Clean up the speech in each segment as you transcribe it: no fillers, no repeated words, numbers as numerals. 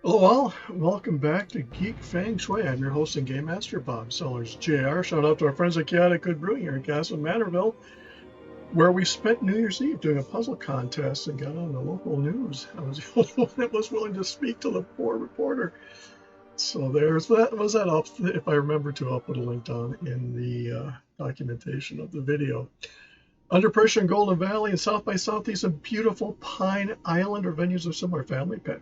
Hello all, welcome back to Geek, Feng, Shui. I'm your host and Game Master, Bob Sellers, JR. Shout out to our friends at Chaotic Good Brewing here in Castle Manorville, where we spent New Year's Eve doing a puzzle contest and got on the local news. I was the only one that was willing to speak to the poor reporter. So there's that. Was that up? If I remember to, I'll put a link down in the documentation of the video. Under Pressure in Golden Valley and South by Southeast, and beautiful Pine Island are venues of similar family pet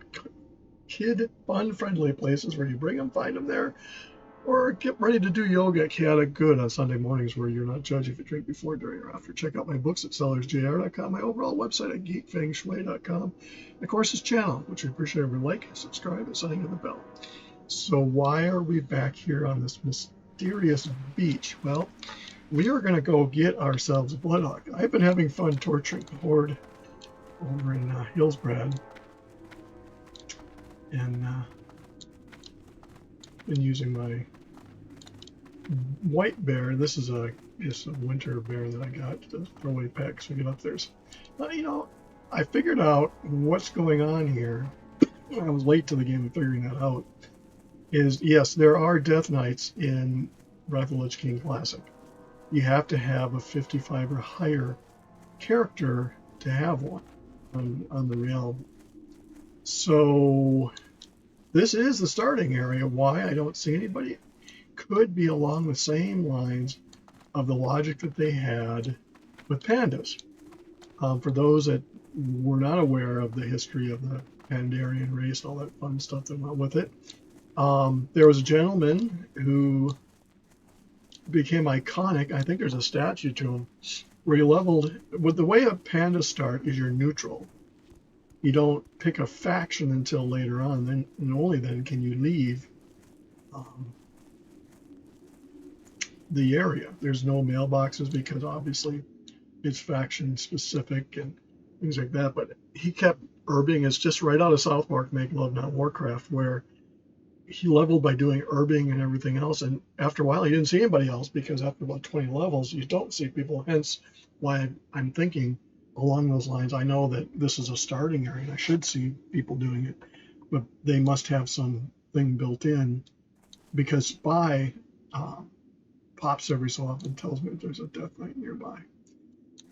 kid fun-friendly places where you bring them, find them there, or get ready to do yoga at Chaotic Good on Sunday mornings where you're not judged if you drink before, during, or after. Check out my books at sellersjr.com, my overall website at geekfengshui.com, and of course this channel, which we appreciate every like, subscribe, and signing of the bell. So why are we back here on this mysterious beach? Well, we are going to go get ourselves a bloodhawk. I've been having fun torturing the horde over in Hillsbrad, and been using my white bear. This is just a winter bear that I got to throw away packs we get up there. So, I figured out what's going on here. I was late to the game of figuring that out. Is yes, there are death knights in Wrath of the Lich King Classic. You have to have a 55 or higher character to have one on the realm. So this is the starting area. Why I don't see anybody could be along the same lines of the logic that they had with pandas. For those that were not aware of the history of the Pandarian race and all that fun stuff that went with it, there was a gentleman who became iconic. I think there's a statue to him where he leveled. With the way a panda start is you're neutral. You don't pick a faction until later on, then and only then can you leave the area. There's no mailboxes because obviously it's faction specific and things like that. But he kept herbing. It's just right out of South Park, Make Love Not Warcraft, where he leveled by doing herbing and everything else. And after a while, he didn't see anybody else because after about 20 levels, you don't see people. Hence why I'm thinking along those lines. I know that this is a starting area and I should see people doing it, but they must have something built in because Spy pops every so often, tells me if there's a death knight nearby.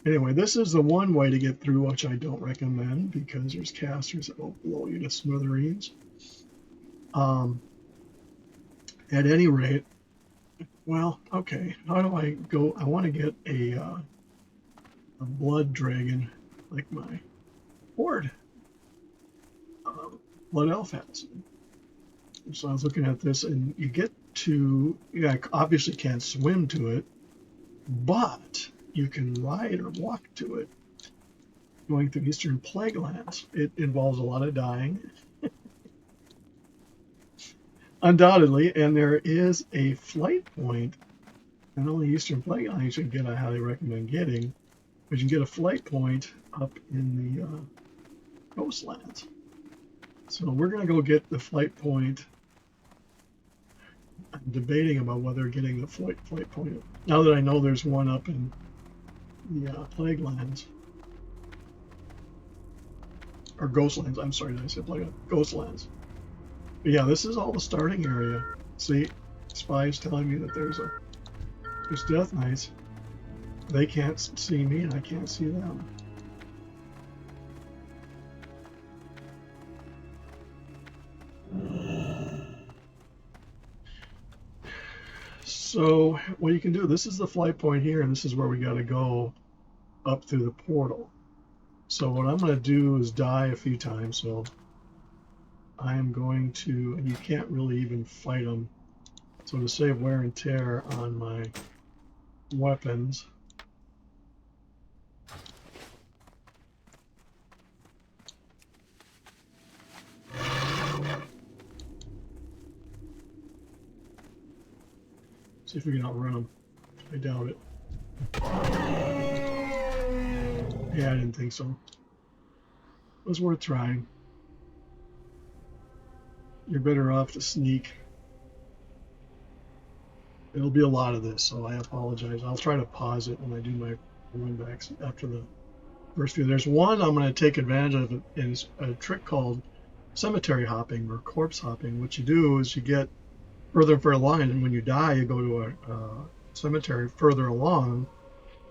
Anyway, this is the one way to get through, which I don't recommend because there's casters that will blow you to smithereens. At any rate, well, okay, how do I go? I want to get a blood dragon like my horde blood elf has. So I was looking at this, and you get to, I obviously can't swim to it, but you can ride or walk to it going through Eastern Plaguelands. It involves a lot of dying, undoubtedly, and there is a flight point, and only Eastern Plaguelands you should get. I highly recommend getting. But you can get a flight point up in the Ghostlands. So we're going to go get the flight point. I'm debating about whether getting the flight point. Now that I know there's one up in the Plaguelands. Or Ghostlands, I'm sorry, did I say Plaguelands? Ghostlands. But yeah, this is all the starting area. See, Spy's telling me that there's death knights. They can't see me and I can't see them. So what you can do, this is the flight point here, and this is where we got to go up through the portal. So what I'm going to do is die a few times. So I am going to, and you can't really even fight them. So to save wear and tear on my weapons, see if we can outrun them. I doubt it. Yeah, I didn't think so. It was worth trying. You're better off to sneak. It'll be a lot of this, so I apologize. I'll try to pause it when I do my run backs after the first few. There's one I'm going to take advantage of, and it's a trick called cemetery hopping or corpse hopping. What you do is you get further and further along, and when you die, you go to a cemetery further along,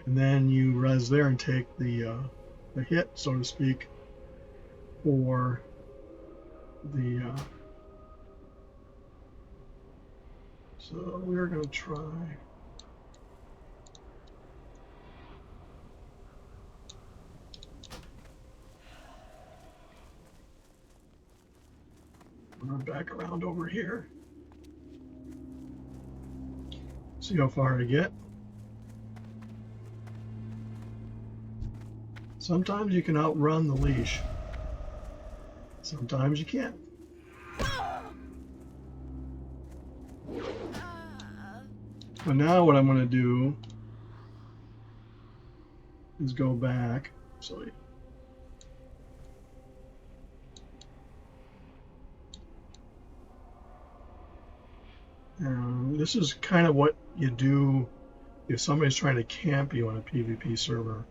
and then you res there and take the hit, so to speak, for the. So we're going to try. Run back around over here. See how far I get. Sometimes you can outrun the leash. Sometimes you can't. But now what I'm going to do is go back. So this is kind of what you do if somebody's trying to camp you on a PvP server.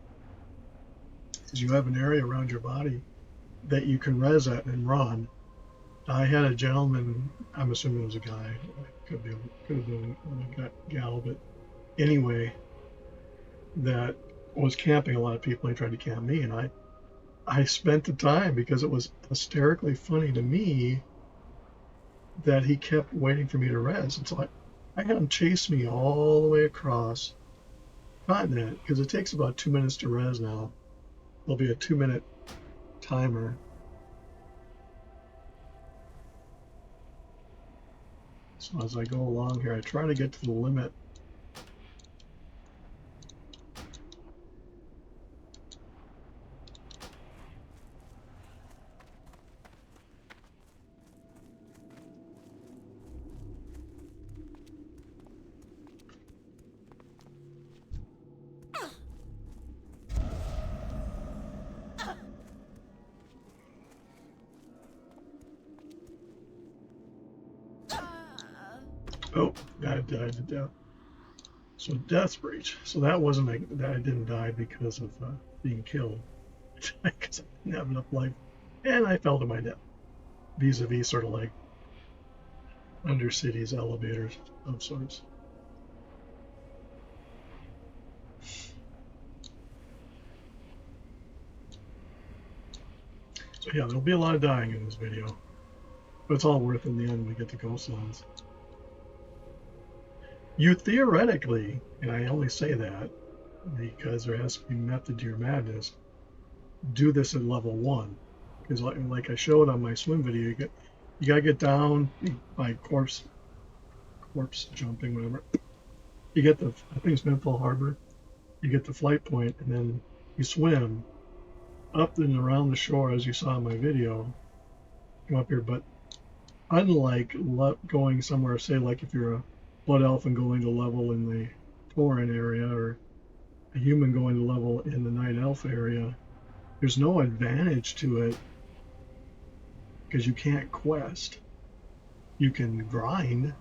Is you have an area around your body that you can res at and run. I had a gentleman, I'm assuming it was a guy, could have been a gal, but anyway, that was camping a lot of people. He tried to camp me, and I spent the time because it was hysterically funny to me that he kept waiting for me to res. And so I had him chase me all the way across continent because it takes about 2 minutes to res now. There'll be a 2-minute timer. So as I go along here, I try to get to the limit. Oh, I died to death. So death breach. So that wasn't that I didn't die because of being killed, because I didn't have enough life, and I fell to my death. Vis-a-vis sort of like Undercity's elevators of sorts. So yeah, there'll be a lot of dying in this video, but it's all worth it in the end when we get to Ghostlands. You theoretically, and I only say that because there has to be method to your madness, do this at level 1. Because like I showed on my swim video, you gotta get down by corpse jumping, whatever. You get the, I think it's Menthol Harbor, you get the flight point, and then you swim up and around the shore as you saw in my video. Come up here, but unlike going somewhere, say like if you're a blood elf and going to level in the Tauren area, or a human going to level in the night elf area, there's no advantage to it because you can't quest. You can grind.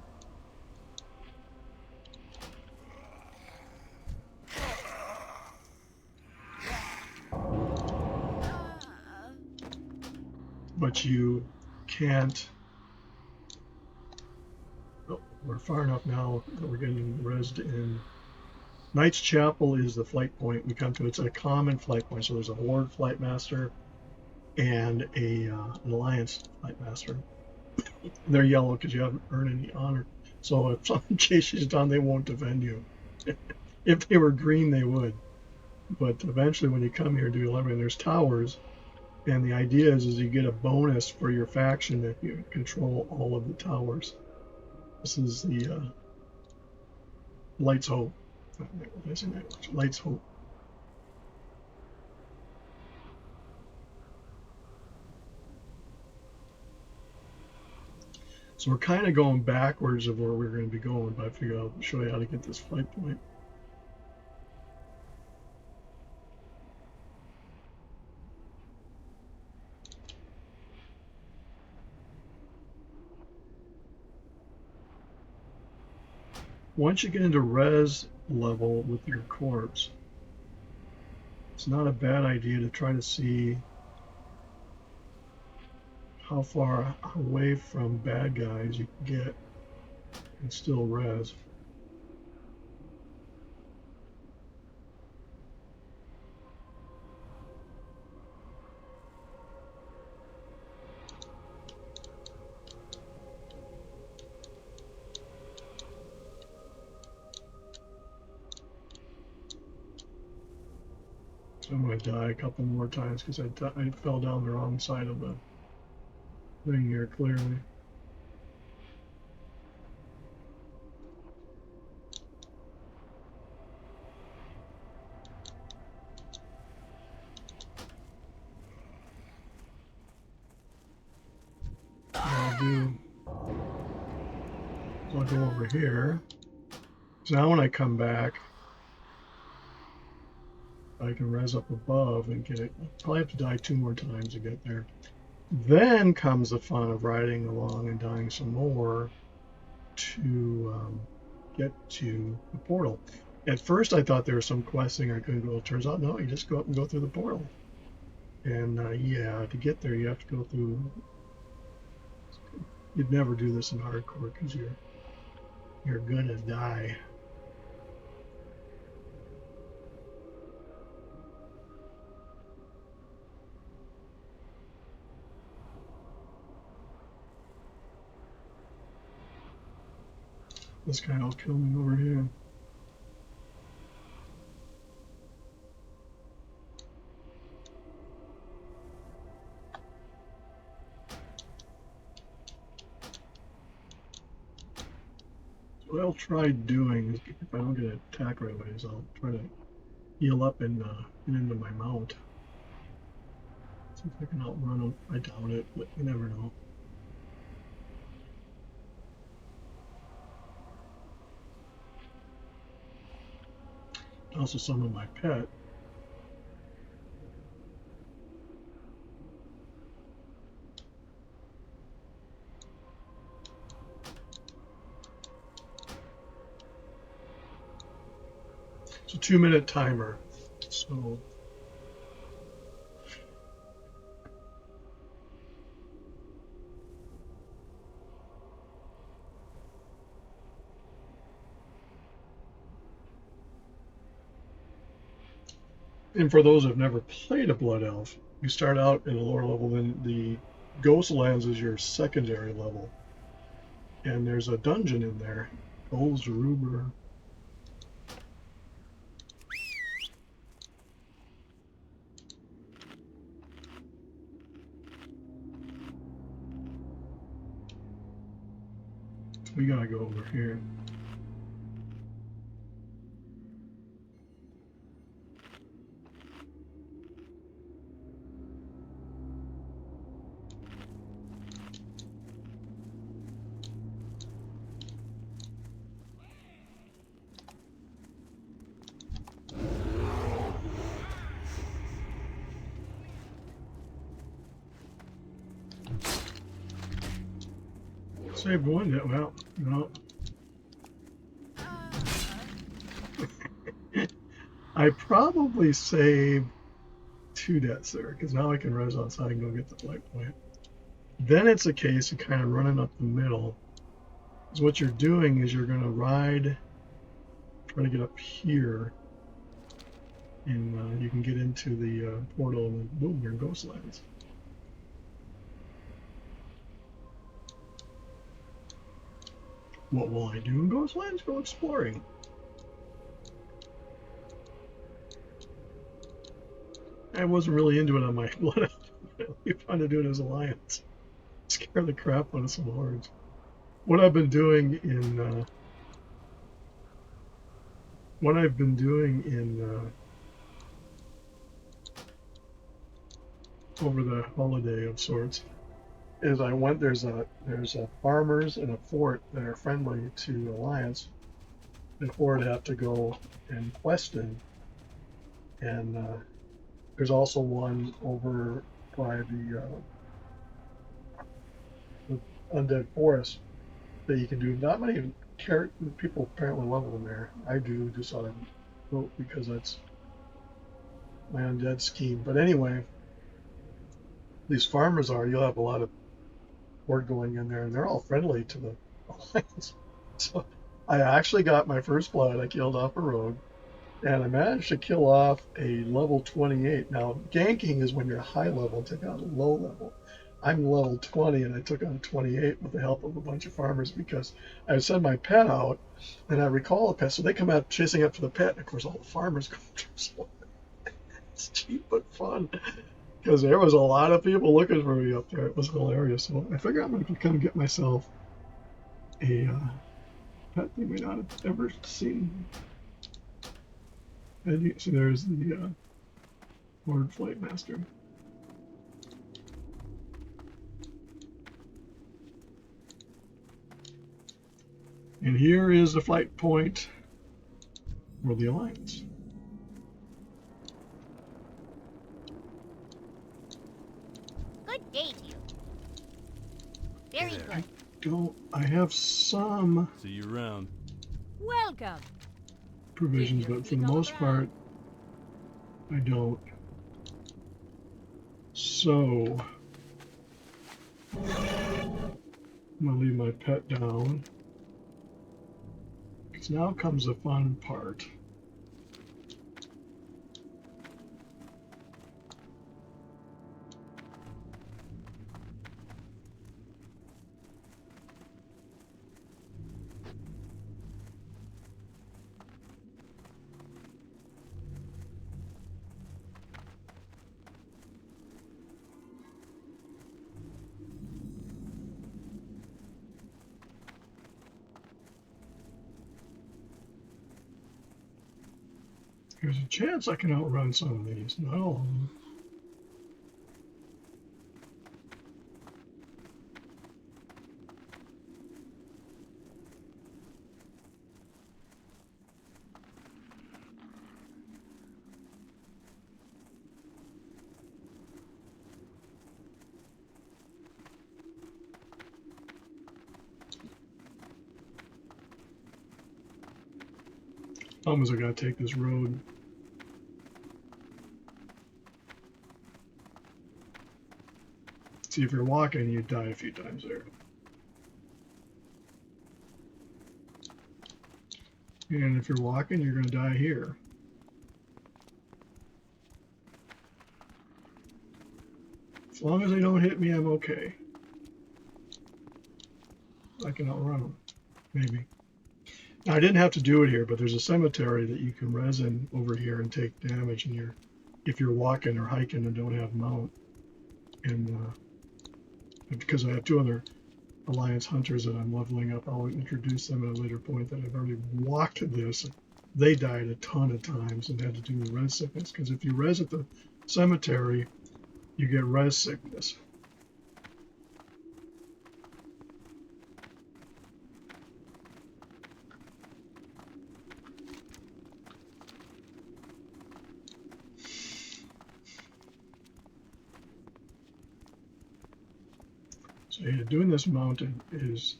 But you can't. Oh, we're far enough now that we're getting resed in. Knight's Chapel is the flight point we come to. It's a common flight point. So there's a Horde flight master and an Alliance flight master. They're yellow because you haven't earned any honor. So if someone chases you down, they won't defend you. If they were green, they would. But eventually, when you come here to do 11, there's towers. And the idea is you get a bonus for your faction if you control all of the towers. This is the Light's Hope. Light's Hope. So we're kind of going backwards of where we're going to be going, but I figured I'll show you how to get this flight point. Once you get into res level with your corpse, it's not a bad idea to try to see how far away from bad guys you can get and still res. So I'm going to die a couple more times because I fell down the wrong side of the thing here, clearly. I'll go over here. So now when I come back, I can res up above and get it. I'll probably have to die 2 more times to get there. Then comes the fun of riding along and dying some more to get to the portal. At first I thought there was some questing I couldn't go. It turns out no, you just go up and go through the portal. And yeah, to get there you have to go through. You'd never do this in hardcore because you're gonna die. This guy will kill me over here. So what I'll try doing is, if I don't get an attack right away, is I'll try to heal up and get into my mount. See if I can outrun him. I doubt it, but you never know. I also summon my pet. It's a 2-minute timer, so and for those who've never played a Blood Elf, you start out at a lower level, then the Ghostlands is your secondary level. And there's a dungeon in there, Gold's Ruber. We gotta go over here. Saved one, well, no. I probably saved 2 deaths there, because now I can res outside and go get the flight point. Then it's a case of kind of running up the middle. Because what you're doing is you're going to ride, try to get up here, and you can get into the portal, and boom, you're in Ghostlands. What will I do in Ghostlands? Go exploring. I wasn't really into it on my Blood. We found to do it as Alliance. Scare the crap out of some hordes. What I've been doing in over the holiday of sorts is I went there's a farmers and a fort that are friendly to Alliance. The horde have to go and question, and there's also one over by the undead forest that you can do. Not many people apparently level in there. I do, just out of vote because that's my undead scheme. But anyway, these farmers you'll have a lot of horde going in there, and they're all friendly to the alliance. So I actually got my first blood. I killed off a rogue, and I managed to kill off a level 28. Now, ganking is when you're high level and take out a low level. I'm level 20, and I took on 28 with the help of a bunch of farmers because I sent my pet out, and I recall the pet. So they come out chasing after the pet, and of course all the farmers come through. So it's cheap but fun because there was a lot of people looking for me up there. It was hilarious. So I figure I'm going to come get myself a pet you may not have ever seen. And you, so there's the Horde Flight Master. And here is the flight point for the Alliance. Good day to you. Very good. I have some See you around. Welcome. provisions, but for the most part, I don't. So, I'm gonna leave my pet down. Because now comes the fun part. There's a chance I can outrun some of these, not all of them. Problem is I gotta take this road. See, if you're walking, you die a few times there. And if you're walking, you're gonna die here. As long as they don't hit me, I'm okay. I can outrun them, maybe. Now, I didn't have to do it here, but there's a cemetery that you can res in over here and take damage if you're walking or hiking and don't have mount. And because I have two other Alliance hunters that I'm leveling up, I'll introduce them at a later point that I've already walked this. They died a ton of times and had to do the res sickness, because if you res at the cemetery, you get res sickness. So yeah, doing this mounted is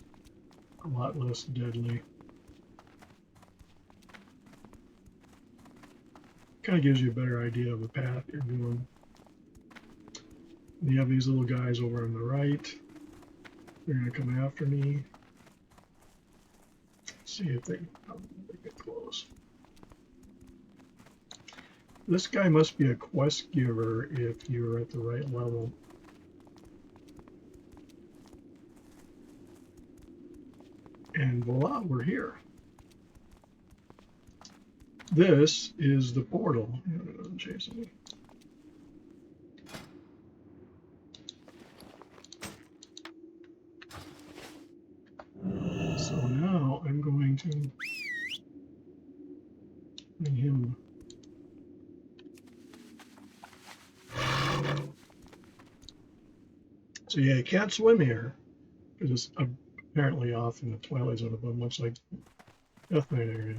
a lot less deadly. Kind of gives you a better idea of the path you're doing. And you have these little guys over on the right. They're going to come after me. Let's see if they get close. This guy must be a quest giver if you're at the right level. And voila, we're here. This is the portal. It doesn't chase me. So now I'm going to bring him. So yeah, you can't swim here because it's apparently off in the Twilight Zone above, much like Death Knight area.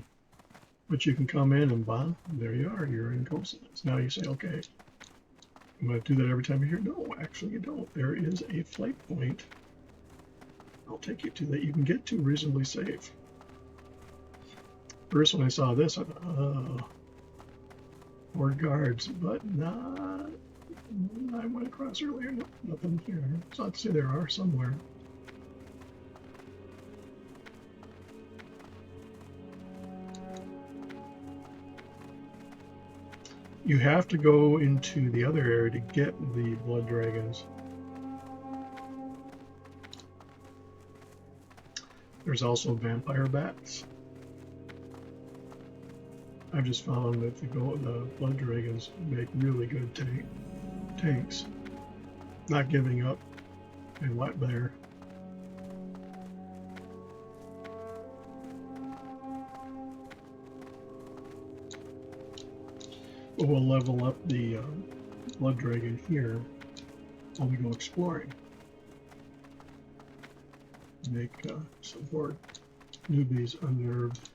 But you can come in and bam, there you are, you're in Ghostlands. Now you say, okay, I'm going to do that every time you're here. No, actually you don't. There is a flight point I'll take you to that you can get to reasonably safe. First when I saw this, I thought, oh, more guards, but not. I went across earlier, nothing here. It's not to say there are somewhere. You have to go into the other area to get the blood dragons. There's also vampire bats. I've just found that the blood dragons make really good tanks. Not giving up and wet bear. But we'll level up the blood dragon here while we go exploring. Make some more newbies unnerved.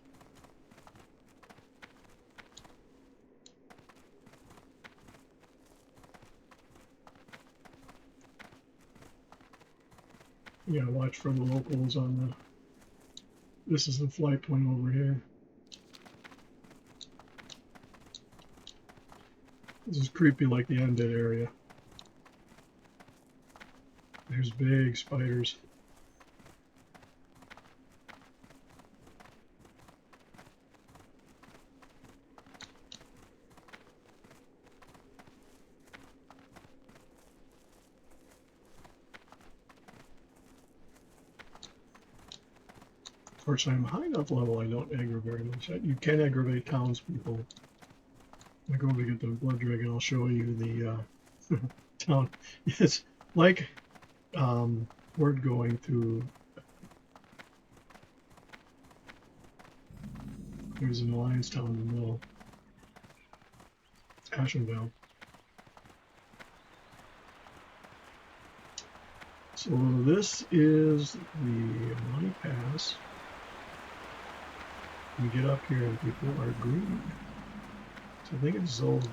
Yeah, watch for the locals on the. This is the flight point over here. This is creepy like the undead area. There's big spiders. Fortunately, I'm high enough level I don't aggro very much. You can aggravate townspeople. When I go over to get the blood dragon, I'll show you the town. It's like word going through. There's an alliance town in the middle. Ashenvale. So this is the money pass. You get up here and people are green. So I think it's Zold.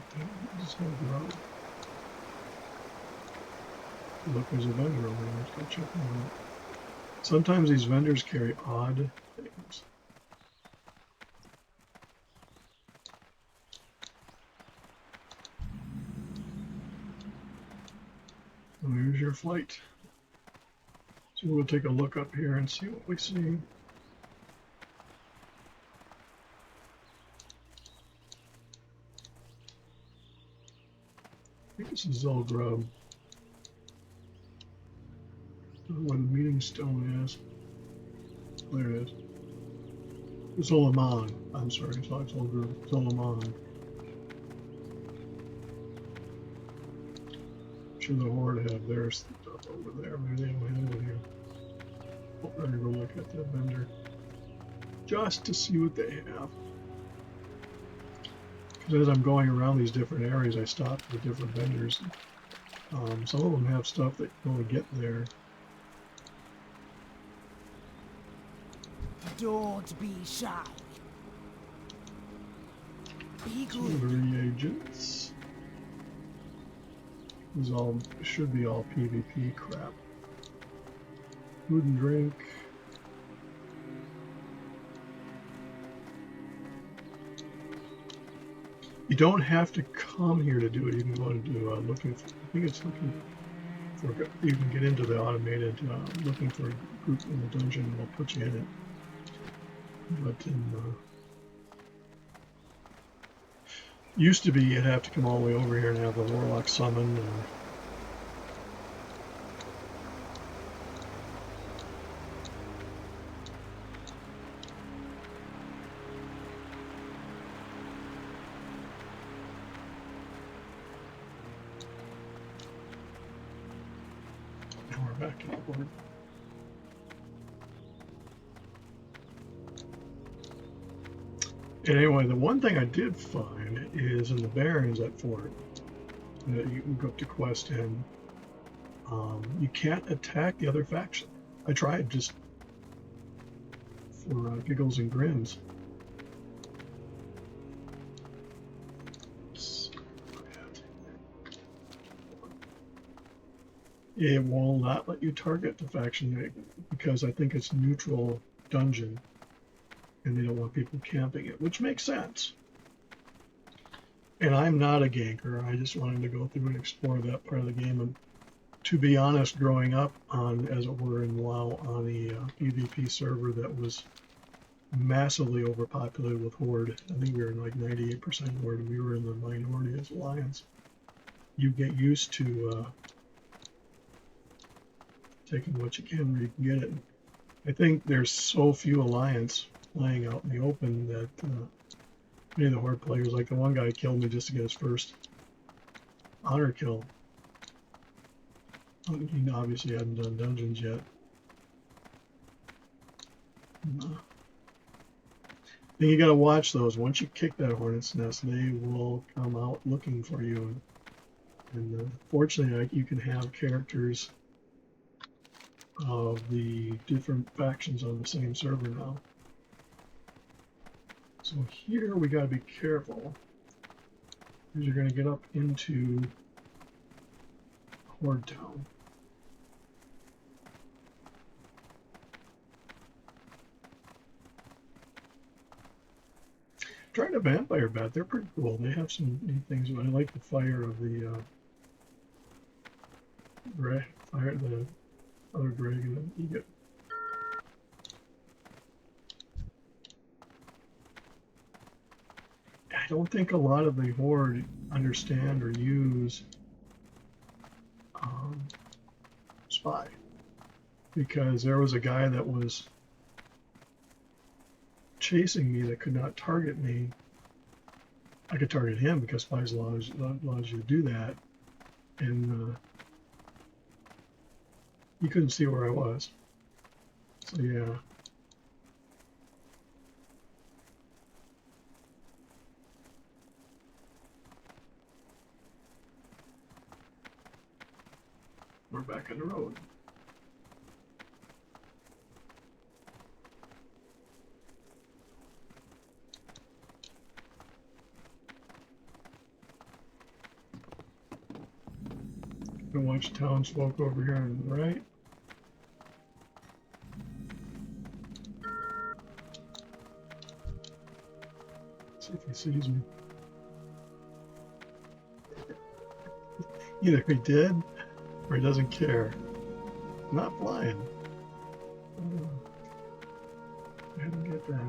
It's going to grow. Look, there's a vendor over there. Let's go check him out. Sometimes these vendors carry odd things. And there's your flight. So we'll take a look up here and see what we see. I think this is all grub. I don't know where the meeting stone is. There it is. Zolaman. I'm sorry, it's all grub. Zolaman. I'm sure the Horde have their stuff over there. Maybe they don't have it here. Oh, I'm gonna go look at that vendor. Just to see what they have. Because as I'm going around these different areas, I stop for different vendors. Some of them have stuff that you only get there. Don't be shy. Be good. Reagents. This all should be all PvP crap. Food and drink. You don't have to come here to do it. You can go into looking for, I think it's looking for, you can get into the automated looking for a group in the dungeon and we'll put you in it. But in used to be you'd have to come all the way over here and have the warlock summon. Now we're back to the board. Anyway, the one thing I did find is in the Barrens at Fort that you can go up to quest and you can't attack the other faction. I tried just for giggles and grins. It will not let you target the faction because I think it's neutral dungeon. And they don't want people camping it, which makes sense. And I'm not a ganker. I just wanted to go through and explore that part of the game. And to be honest, growing up on, as it were, in WoW on the PvP server that was massively overpopulated with Horde. I think we were in like 98% Horde, and we were in the minority as Alliance. You get used to taking what you can where you can get it. I think there's so few Alliance playing out in the open that many of the Horde players, like the one guy killed me just to get his first honor kill. He obviously hadn't done dungeons yet. Then you gotta watch those. Once you kick that hornet's nest, they will come out looking for you. And fortunately, you can have characters of the different factions on the same server now. So here we gotta be careful, because you're gonna get up into Horde Town. Tried a vampire bat. They're pretty cool. They have some neat things. I like the fire of the the other dragon that you get. I don't think a lot of the Horde understand or use Spy, because there was a guy that was chasing me that could not target me. I could target him because Spy allows you to do that, and he couldn't see where I was. So yeah. We're back on the road. Gonna watch townsfolk over here on the right. See if he sees me. Either he did or he doesn't care. Not flying. Oh, I didn't get that.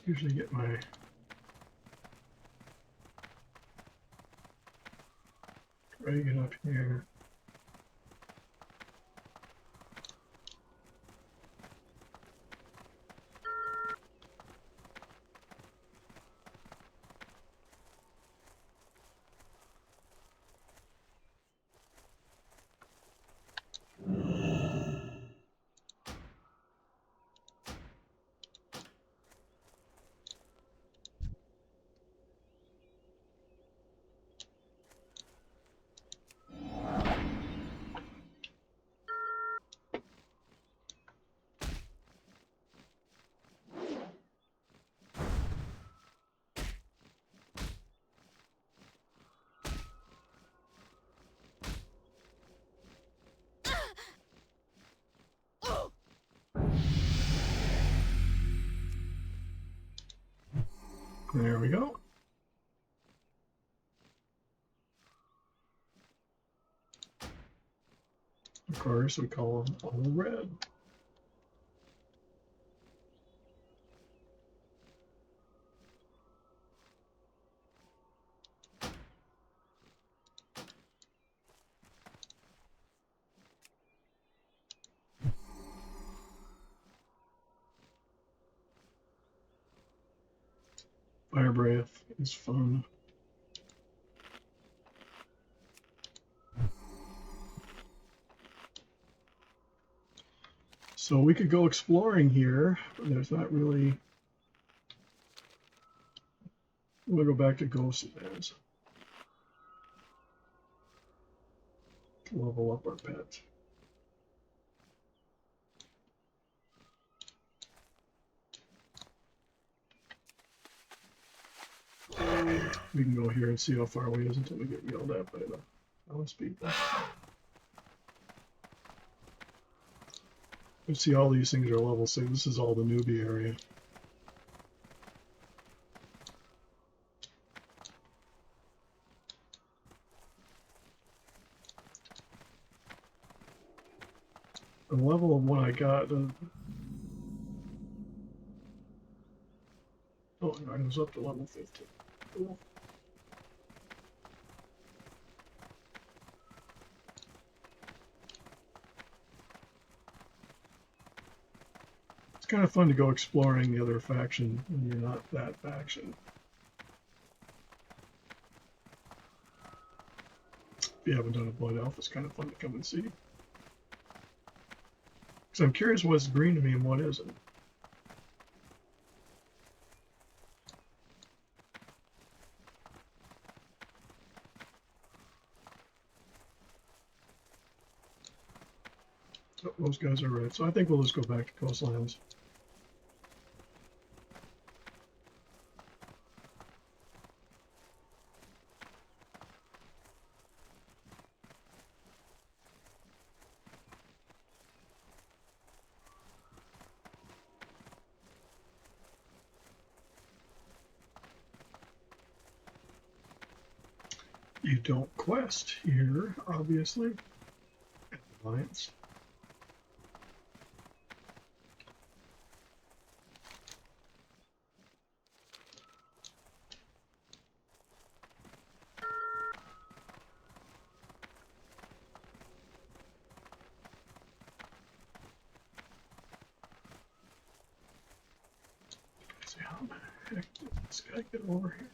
Usually get my dragon up here. There we go. Of course, we call them all red. Fire breath is fun. So we could go exploring here, but there's not really. We'll go back to Ghostlands to level up our pet. We can go here and see how far away it is until we get yelled at by the Those people. You see, all these things are level 6. This is all the newbie area. The level of one I got. Oh, I was up to level 15. Cool. It's kind of fun to go exploring the other faction when you're not that faction. If you haven't done a Blood Elf, it's kind of fun to come and see. Because I'm curious what's green to me and what isn't. Oh, those guys are red, so I think we'll just go back to Ghostlands. You don't quest here, obviously. Alliance. See how the heck did this guy get over here?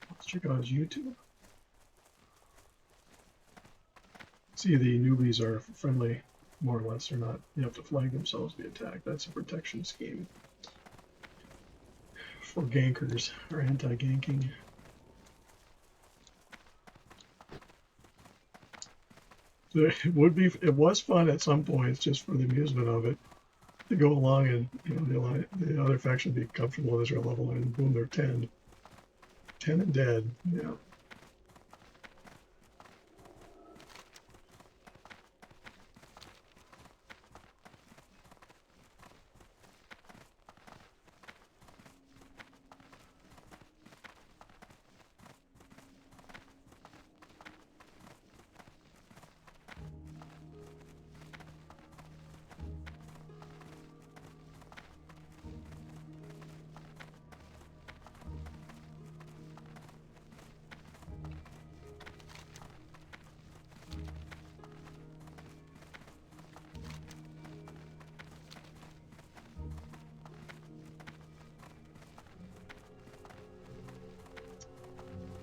Let's check out his YouTube. See, the newbies are friendly, more or less. They're not, you have to flag themselves to be attacked. That's a protection scheme for gankers or anti-ganking. It was fun at some points just for the amusement of it to go along and, you know, the other faction be comfortable with their level and boom, they're 10 and dead. Yeah.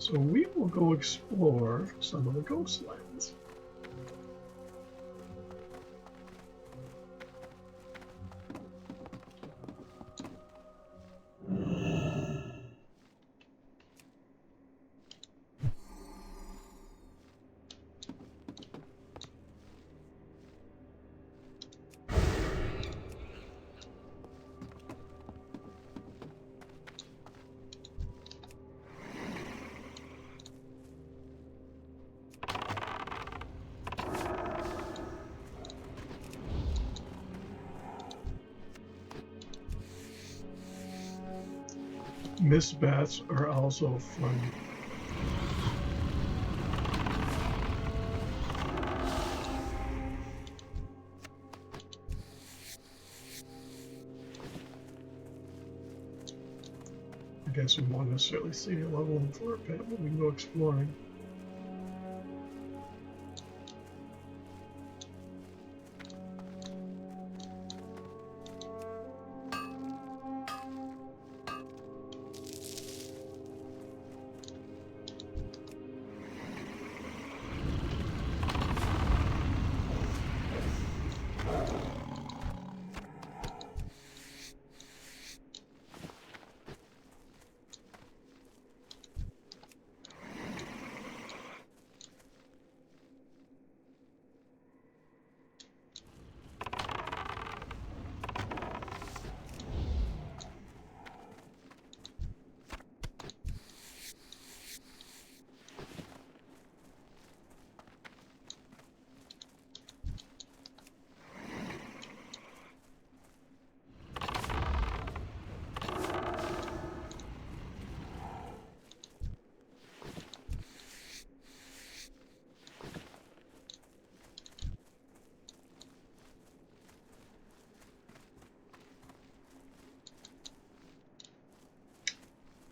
So we will go explore some of the Ghostlands. Mist bats are also fun. I guess we won't necessarily see a level in floor pit, but we can go exploring.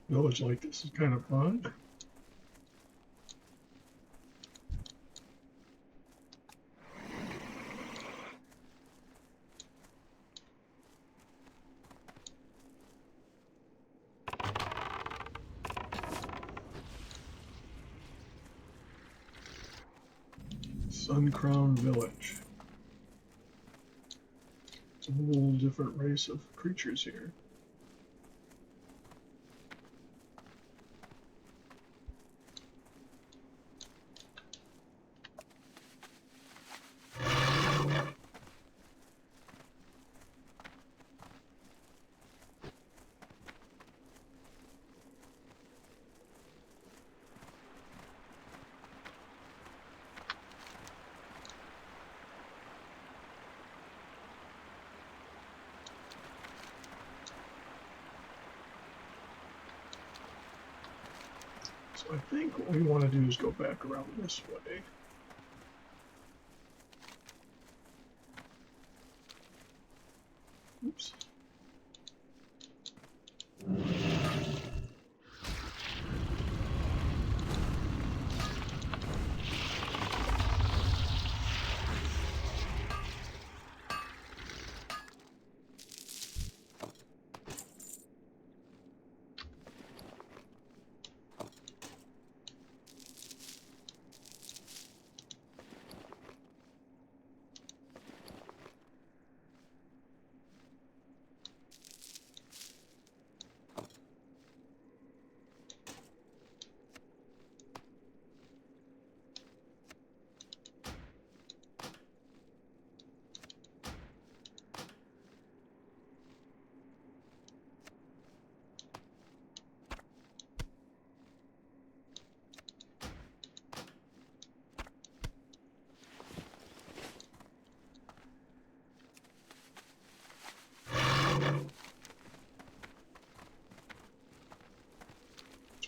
Village like this is kind of fun. Suncrown Village. It's a whole different race of creatures here. So I think what we want to do is go back around this way. Oops.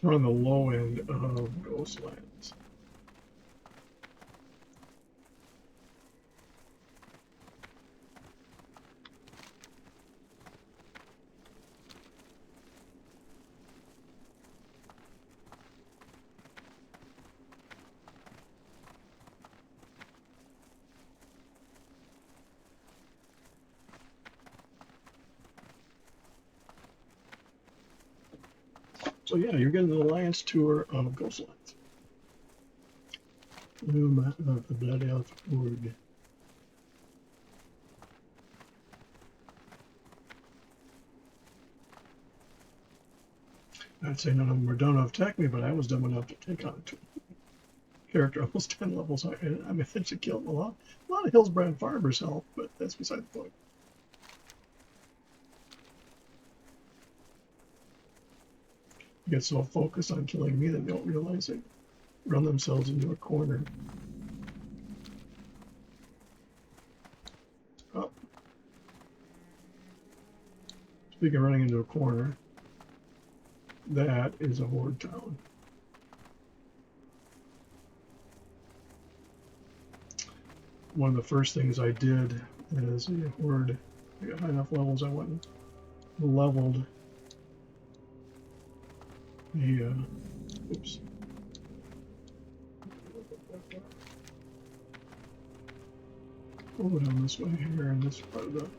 We're on the low end of Ghostlands. So yeah, you're getting the Alliance tour of Ghostlands. New map of the Blood Elf Org. I'd say none of them were dumb enough to attack me, but I was dumb enough to take on a character almost 10 levels higher. I managed to kill a lot of Hillsbrand farmers' health, but that's beside the point. Get so focused on killing me that they don't realize they run themselves into a corner. Oh. Speaking of running into a corner, that is a horde town. One of the first things I did as a horde, I got high enough levels, I went and leveled the, oops. We'll go down this way here in this part of the,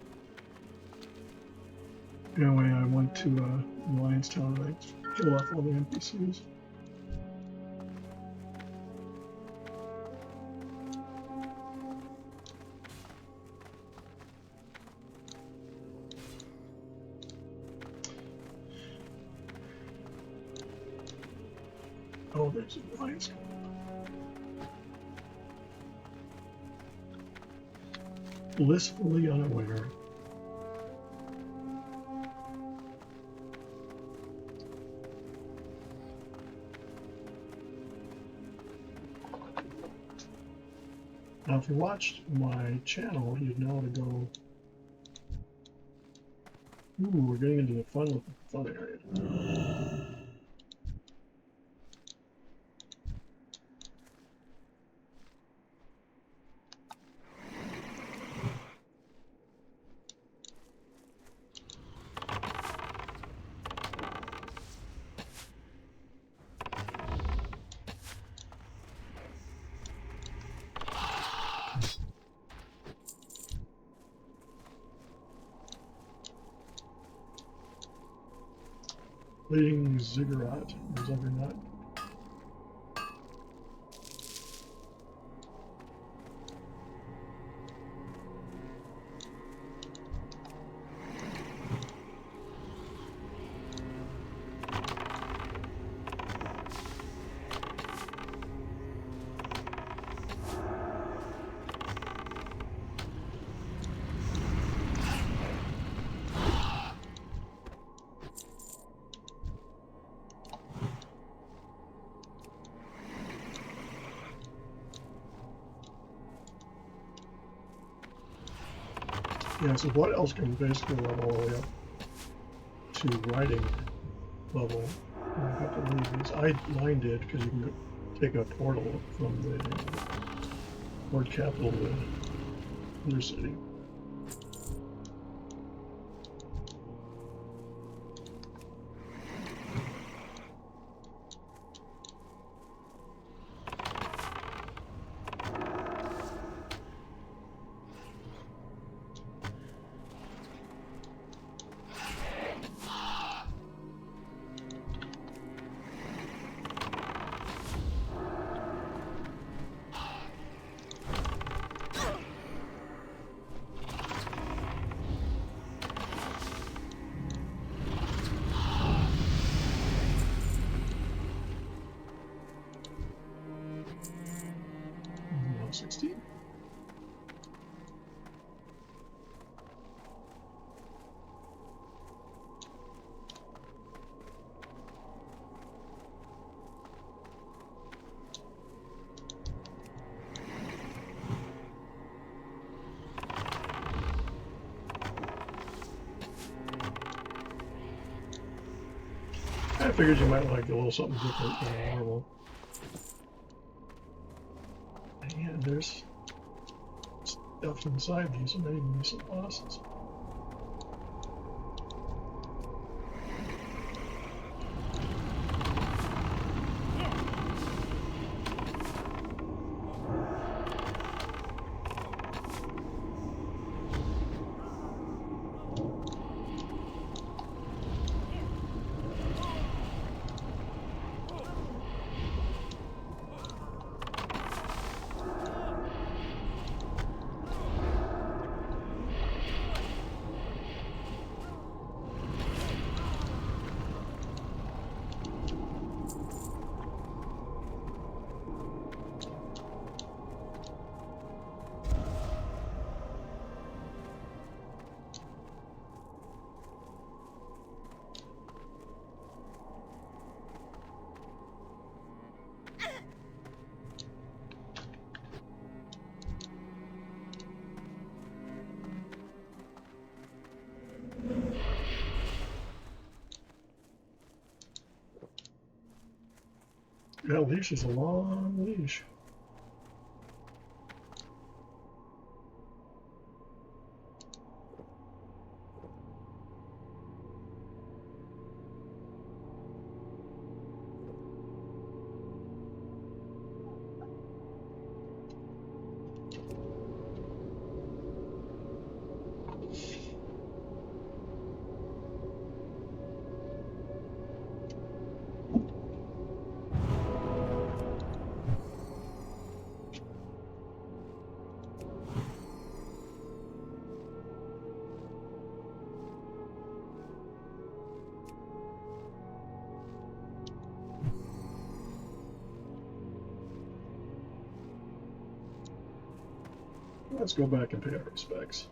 anyway, I went to Alliance Town and I killed off all the NPCs. Oh, there's an Alliance. Blissfully unaware. Now, if you watched my channel, you'd know to go. Ooh, we're getting into the fun area. Leading ziggurat or ziggurat. Yeah, so what else can basically level all the way up to writing level? I have to leave these. Mine did, because you can take a portal from the word capital to Blue City. Level 16. I figured you might like a little something different than normal. And there's stuff inside these amazing recent bosses. That leash is a long leash. Let's go back and pay our respects.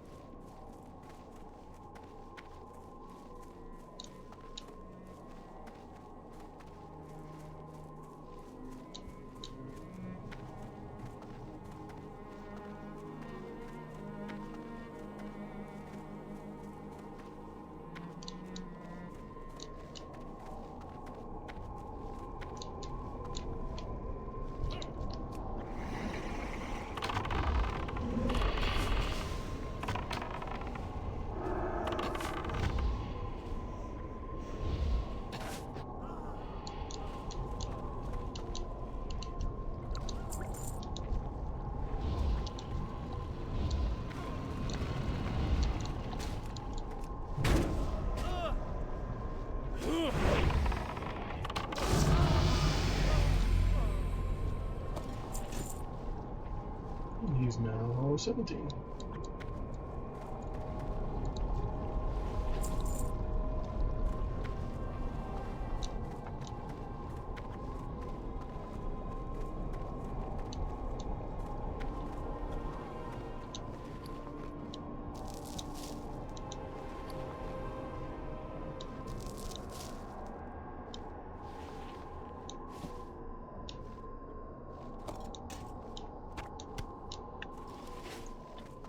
he's now 17.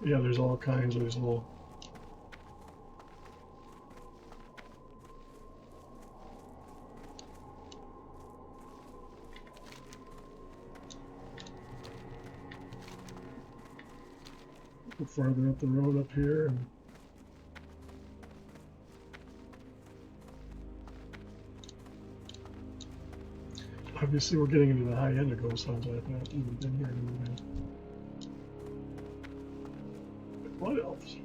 Yeah, there's all kinds of these little. Farther up the road up here, and obviously we're getting into the high end of Ghostlands. I've not even been here anyway. What else?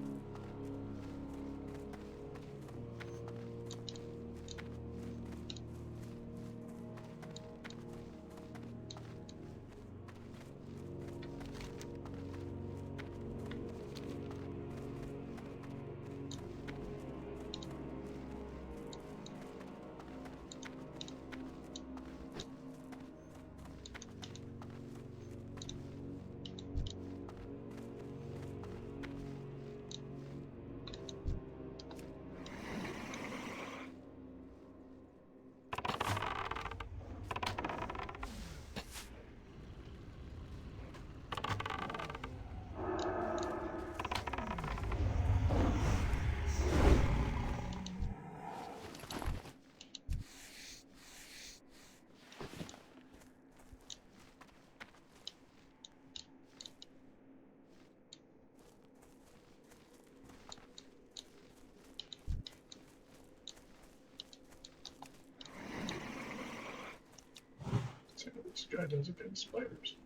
This guy does against spiders.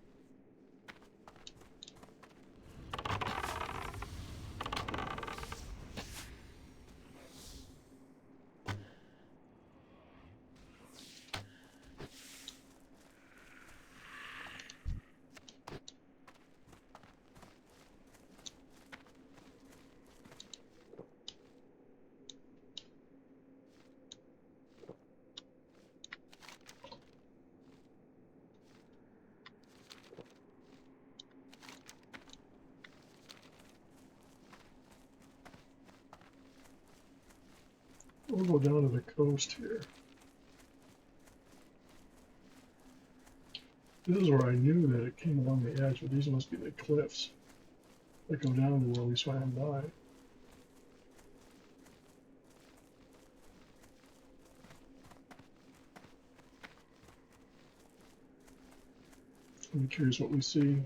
We'll go down to the coast here. This is where I knew that it came along the edge, but these must be the cliffs that go down to where we swam by. I'm curious what we see.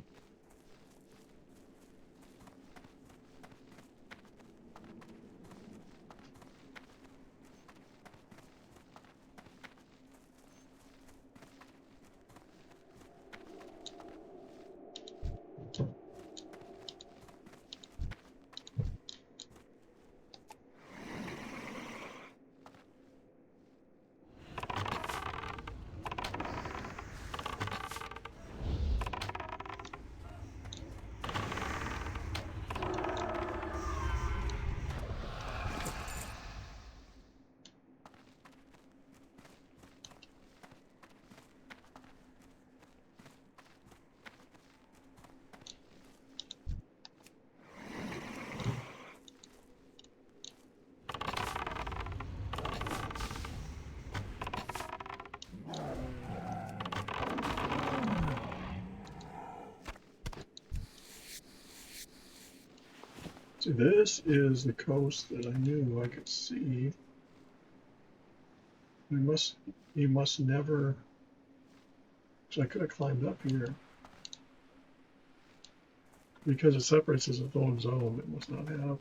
So this is the coast that I knew I could see. You must never. So I could have climbed up here. Because it separates as its own zone, it must not have.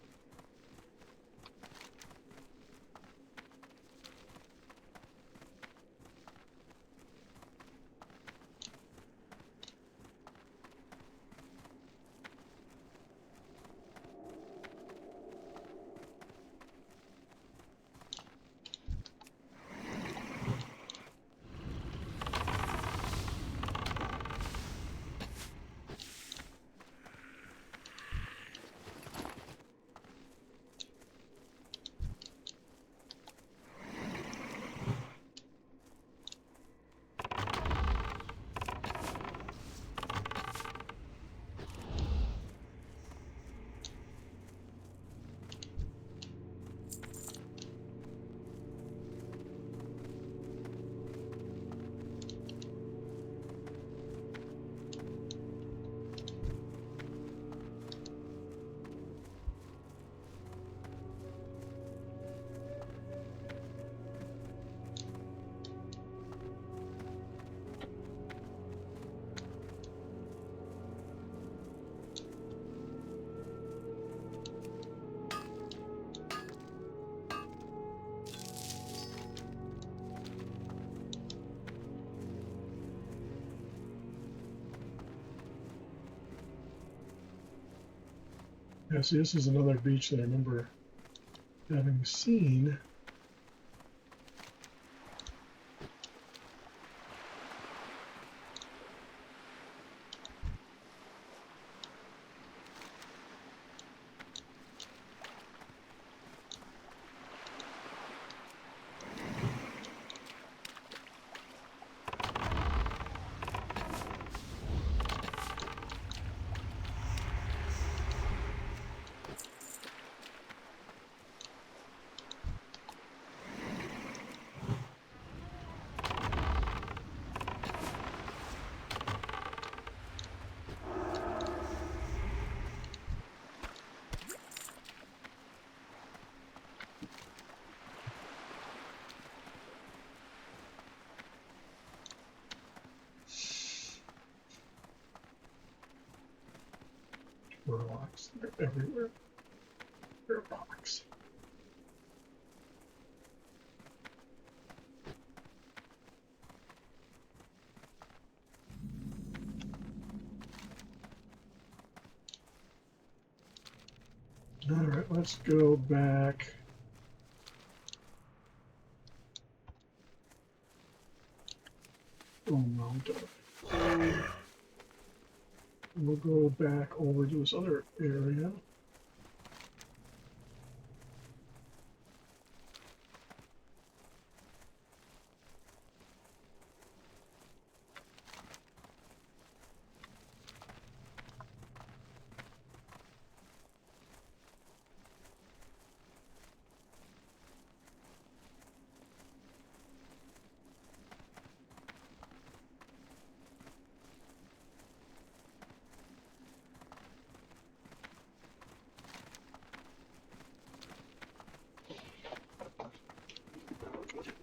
Yeah, see, this is another beach that I remember having seen. Warlocks, they're everywhere. They're rocks. All right, let's go back. Oh, Mount up. We'll go back over to this other area.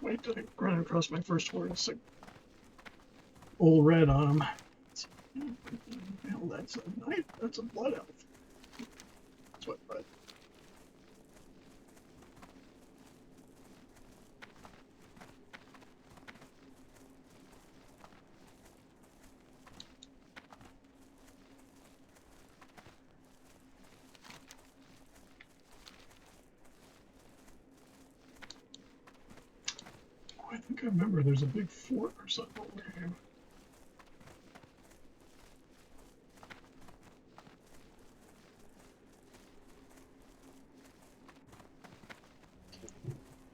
Wait till I run across my first horse. It's like old red on him. Hell, that's a knife. That's a blood elf. That's what red. I think I remember there's a big fort or something over here.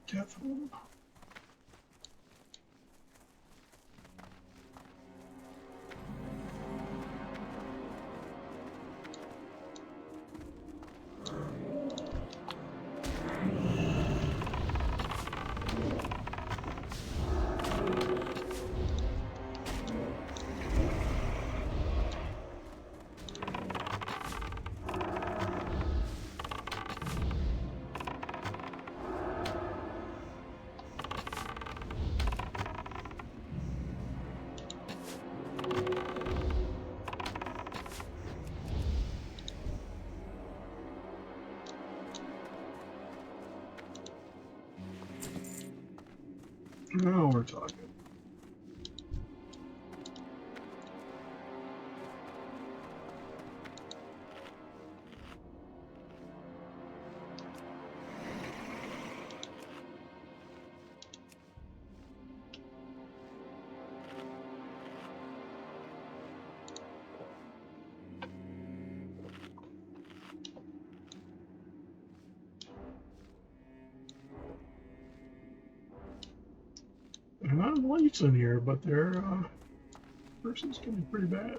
Death home. Now we're talking. There are not lights in here, but their person's can be pretty bad.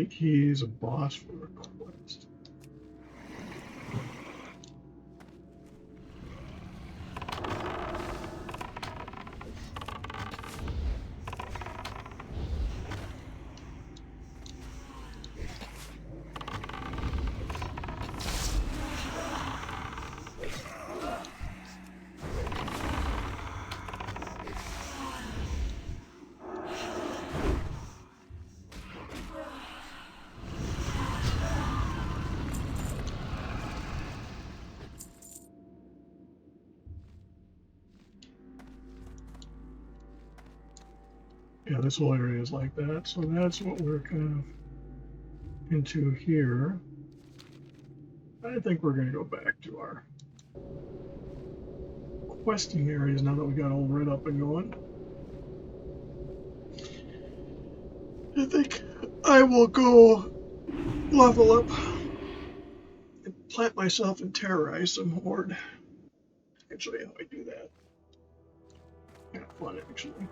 think he's a boss for a quest. Yeah, this whole area is like that, so that's what we're kind of into here. I think we're going to go back to our questing areas now that we got all red up and going. I think I will go level up and plant myself and terrorize some horde. I can show you how I do that. Kind of fun, actually.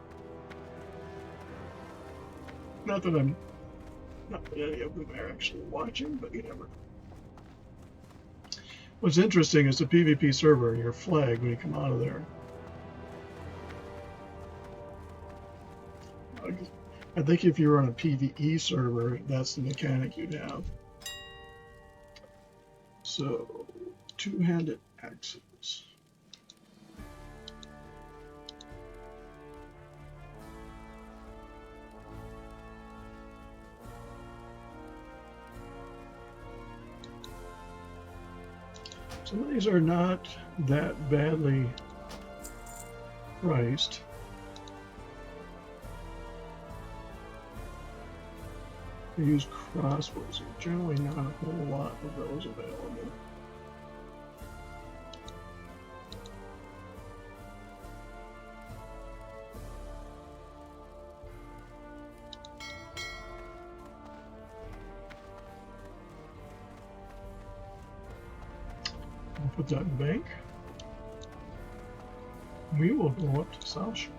Not that any of them are actually watching, but you never know. What's interesting is the PvP server, your flag when you come out of there. I think if you were on a PvE server, that's the mechanic you'd have. So, two-handed axes. Some of these are not that badly priced. They use crossbows. There's generally not a whole lot of those available. I'll put that in the bank. We will go up to South Shore.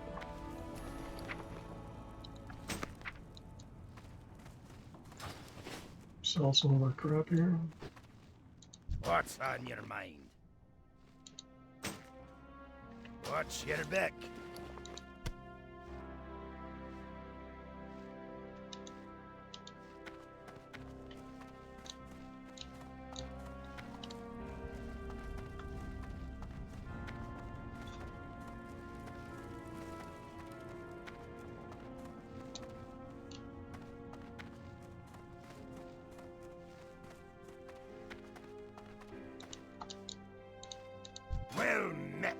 Sell some of our crap here. What's on your mind? What's your back? Well met.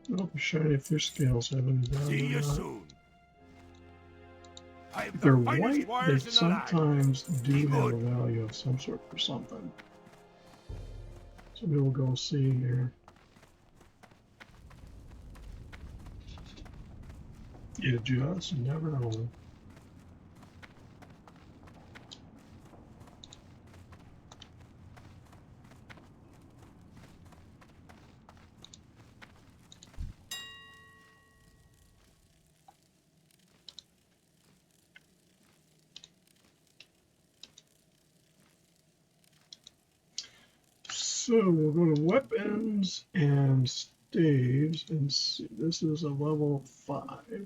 Well, the shiny fish scales have any See value you or not. soon. If they're white, they sometimes do have a value of some sort for something. So we will go see here. You just never know. So we'll go to weapons and staves and see. This is a level 5.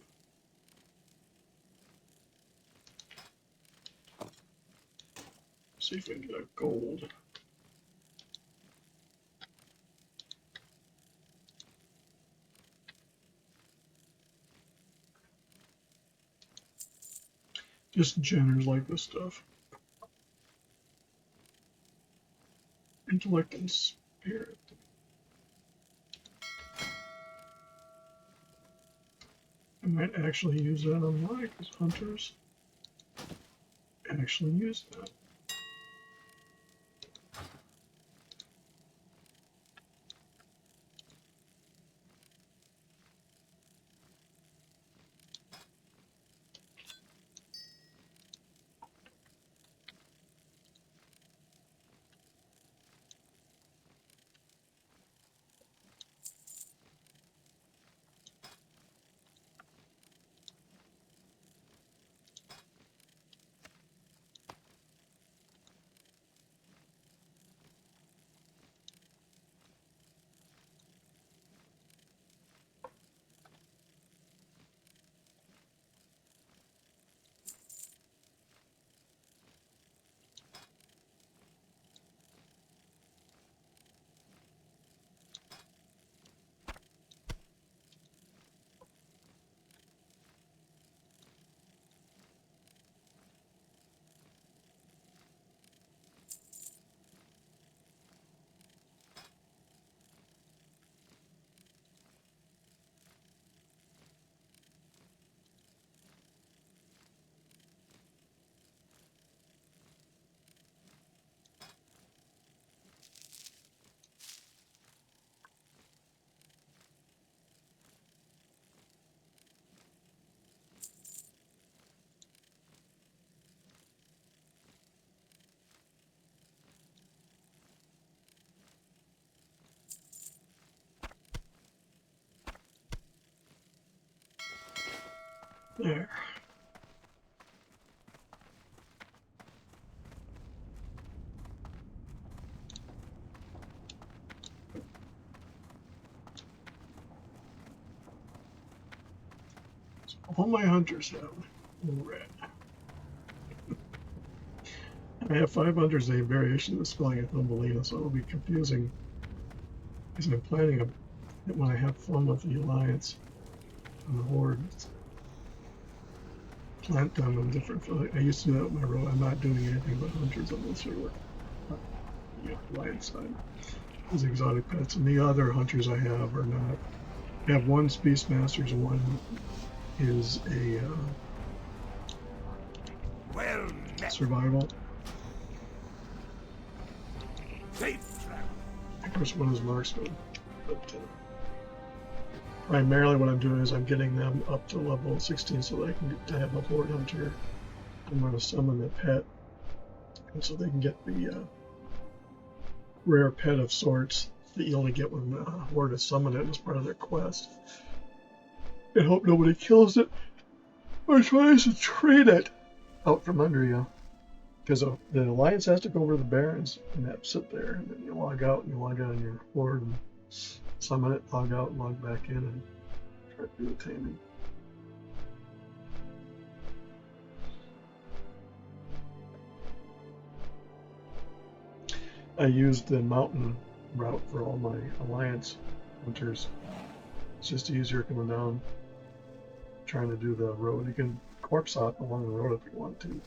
See if we can get a gold. Just generals like this stuff. Intellect and spirit. I might actually use that on mine because hunters actually use that. There. So all my hunters have red. I have 5 hunters named variation of the spelling of Thumbelina, so it'll be confusing because I'm planning that when I have fun with the Alliance and the Horde, plant them in different. I used to do that with my row. I'm not doing anything but hunters on this server. The Alliance side. These exotic pets, and the other hunters I have are not. I have one BeastMasters and one is a Well met. survival. Safe travel. Of course, one is marksman. But primarily what I'm doing is I'm getting them up to level 16 so that I can get to have a horde hunter. I'm going to summon the pet, and so they can get the rare pet of sorts that you only get when the horde is summoned it as part of their quest. And hope nobody kills it or tries to trade it out from under you. Because the Alliance has to go over the Barrens and that sit there, and then you log out and you log out on your horde and summon it, log out and log back in and try to do the taming. I used the mountain route for all my Alliance hunters. It's just easier coming down, trying to do the road. You can corpse hop along the road if you want to.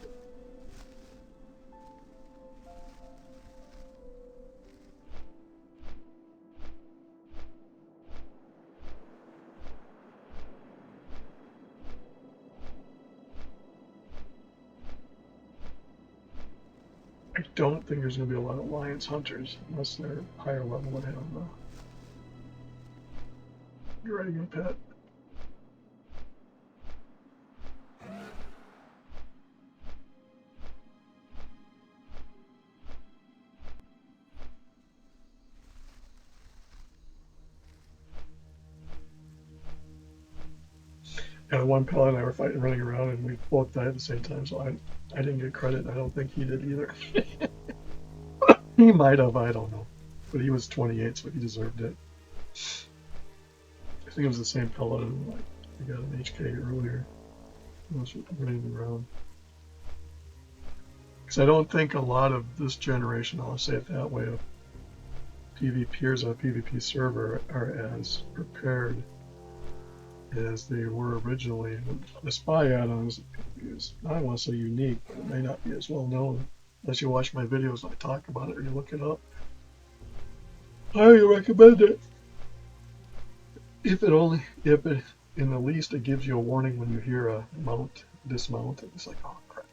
I don't think there's going to be a lot of Alliance hunters unless they're higher level and have a dragon pet. And one pellet and I were fighting, running around, and we both died at the same time, so I didn't get credit. I don't think he did either. He might have, I don't know. But he was 28, so he deserved it. I think it was the same pellet, and like, we got an HK earlier. I was running around. Because I don't think a lot of this generation, I'll say it that way, of PvPers on a PvP server are as prepared as they were originally. The spy add-ons is, I don't want to say unique, but it may not be as well known unless you watch my videos and I talk about it or you look it up. I highly recommend it. If it, in the least, it gives you a warning when you hear a mount, dismount, and it's like, oh crap.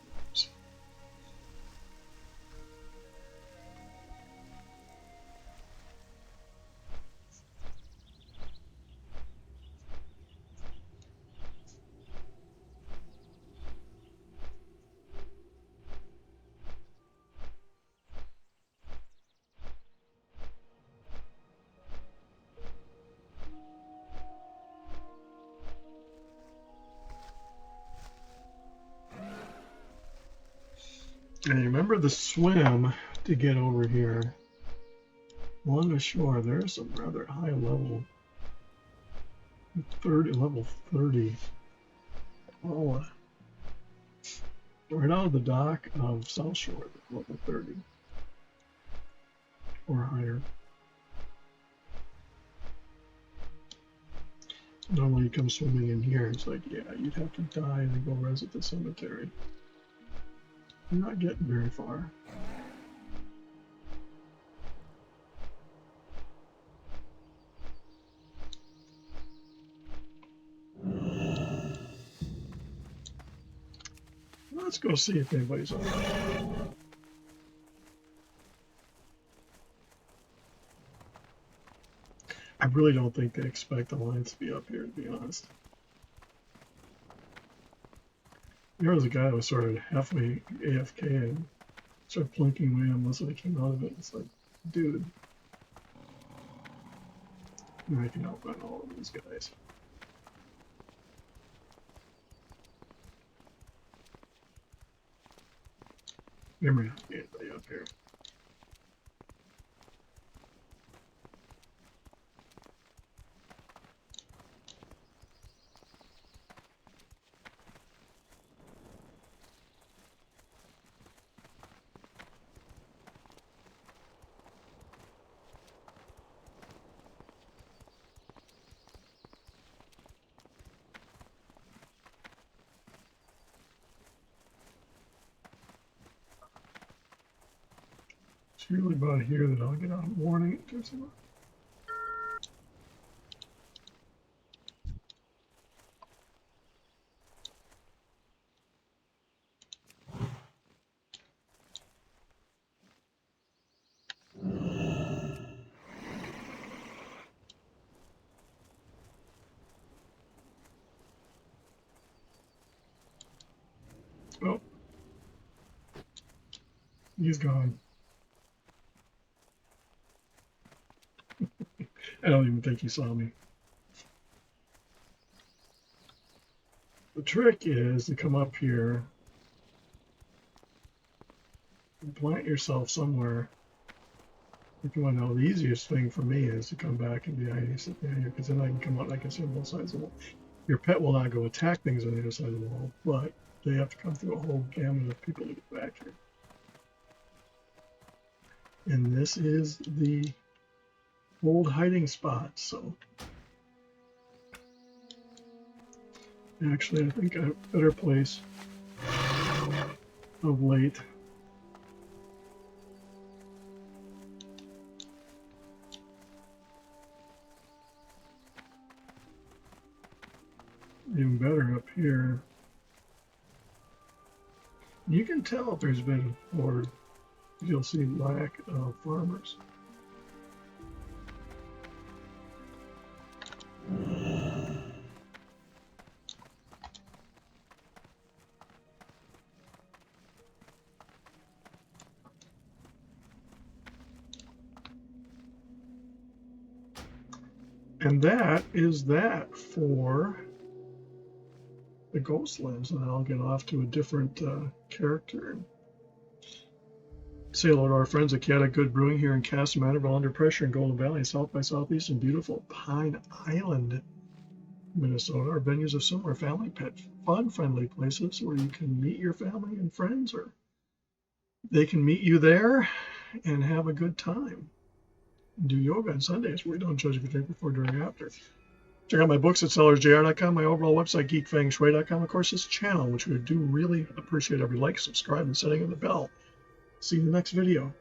And remember the swim to get over here. Along the shore, there's some rather high level, level 30. Oh, right out of the dock of South Shore, level 30 or higher. Normally you come swimming in here, it's like, yeah, you'd have to die and then go res at the cemetery. You're not getting very far. Let's go see if anybody's on. I really don't think they expect the lines to be up here, to be honest. There was a guy that was sort of halfway AFK and started plinking away unless I came out of it. It's like, dude, I can outrun all of these guys. Never mind, anybody up here. It's really about here that I'll get out in the morning. Oh, he's gone. I don't even think he saw me. The trick is to come up here and plant yourself somewhere. If you want to know, the easiest thing for me is to come back and behind you, sit behind you, because then I can come out and I can see on both sides of the wall. Your pet will not go attack things on the other side of the wall, but they have to come through a whole gamut of people to get back here. And this is the old hiding spot, so actually I think a better place of late. Even better up here. You can tell if there's been a horde. You'll see lack of farmers. And that is that for the Ghostlands, and I'll get off to a different character and say hello to our friends at Chaotic Good Brewing here in Castle Manorville, Under Pressure in Golden Valley, South by Southeast in beautiful Pine Island, Minnesota. Our venues are similar family, pet, fun-friendly places where you can meet your family and friends, or they can meet you there and have a good time. Do yoga on Sundays where we don't judge if you drink before, during, or after. Check out my books at sellersjr.com, my overall website, geekfengshui.com. Of course, this channel, which we do really appreciate every like, subscribe, and setting on the bell. See you in the next video.